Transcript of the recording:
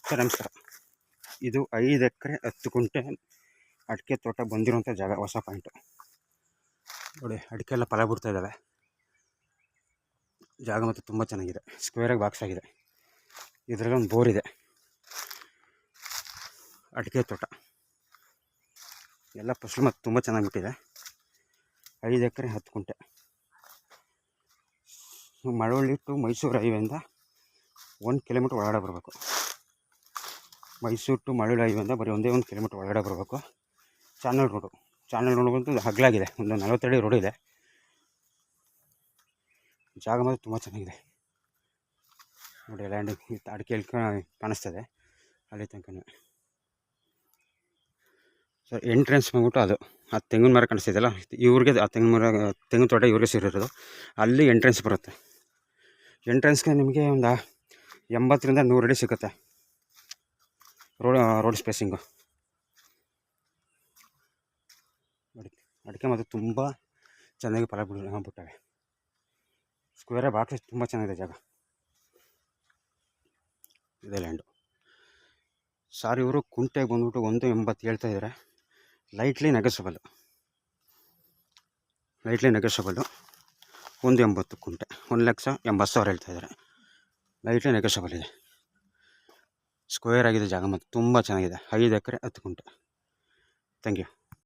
Sir ನಮಸ್ಕಾರ. ಇದು 5 ಎಕರೆ 10 ಗುಂಟೆ ಅಡಿಕೆ ತೋಟ ಬಂದಿರುವಂಥ ಜಾಗ. ಹೊಸ ಪಾಯಿಂಟು ನೋಡಿ, ಅಡಿಕೆ ಎಲ್ಲ ಫಲ ಬಿಡ್ತಾ ಇದ್ದಾವೆ. ಜಾಗ ಮತ್ತು ತುಂಬ ಚೆನ್ನಾಗಿದೆ. ಸ್ಕ್ವೇರಾಗಿ ಬಾಕ್ಸ್ ಆಗಿದೆ. ಇದರಲ್ಲಿ ಒಂದು ಬೋರ್ ಇದೆ. ಅಡಿಕೆ ತೋಟ ಎಲ್ಲ ಫಸಲು ಮತ್ತು ತುಂಬ ಚೆನ್ನಾಗಿ ಬಿಟ್ಟಿದೆ. 5 ಎಕರೆ 10 ಗುಂಟೆ. ಮಳವಳ್ಳಿ ಟು ಮೈಸೂರು ಹೈವೇಯಿಂದ 1 ಕಿಲೋಮೀಟ್ರ್ ಒಳಗಡೆ ಬರಬೇಕು. ಮೈಸೂರು ಟು ಮಳವಳ್ಳಿ ಹೈವೇಯಿಂದ ಬರೀ 1 ಕಿಲೋಮೀಟ್ರ್ ಒಳಗಡೆ ಬರಬೇಕು. ಚಾನಲ್ ರೋಡ್ ಬಂತು ಹಗಲಾಗಿದೆ. ಒಂದು 40 ಅಡಿ ರೋಡ್ ಇದೆ. ಜಾಗ ಮಾತ್ರ ತುಂಬ ಚೆನ್ನಾಗಿದೆ ನೋಡಿ. ಲ್ಯಾಂಡಿಂಗ್ ಅಡಿಕೆ ಕಾಣಿಸ್ತದೆ ಅಲ್ಲಿ ತನಕ. ಸರ್ ಎಂಟ್ರೆನ್ಸ್ ಬಂದ್ಬಿಟ್ಟು ಅದು ಆ ತೆಂಗಿನ ಮರ ಕಾಣಿಸ್ತಿದೆಯಲ್ಲ, ಇವ್ರಿಗೆ ಆ ತೆಂಗಿನ ತೋಟ ಇವ್ರಿಗೆ ಸೇರಿರೋದು. ಅಲ್ಲಿ ಎಂಟ್ರೆನ್ಸ್ ಬರುತ್ತೆ. ಎಂಟ್ರೆನ್ಸ್ಗೆ ನಿಮಗೆ ಒಂದು 80ರಿಂದ 100 ಅಡಿ ಸಿಗುತ್ತೆ ರೋಡ್ ಸ್ಪೇಸಿಂಗು. ನೋಡಿ, ಅಡಿಕೆ ಮತ್ತು ತುಂಬ ಚೆನ್ನಾಗಿ ಫಲ ಬಿಟ್ಟವೆ. ಸ್ಕ್ವೇರ ಬಾಕ್ಸ್ ತುಂಬ ಚೆನ್ನಾಗಿದೆ ಜಾಗ. ಇದೆ ಲ್ಯಾಂಡು. ಸಾರ್ ಇವರು ಕುಂಟೆಗೆ ಬಂದ್ಬಿಟ್ಟು 180 ಹೇಳ್ತಾ ಇದ್ದಾರೆ. ಲೈಟ್ಲಿ ನೆಗೋಷಿಯಬಲ್ 180 ಕುಂಟೆ 1,80,000 ಹೇಳ್ತಾ ಇದ್ದಾರೆ. ಲೈಟ್ಲಿ ನೆಗೋಷಿಯಬಲ್ ಇದೆ. ಸ್ಕ್ವೇರ್ ಆಗಿದೆ ಜಾಗ ಮತ್ತು ತುಂಬ ಚೆನ್ನಾಗಿದೆ. 5 ಎಕರೆ 10 ಗುಂಟೆ. Thank you.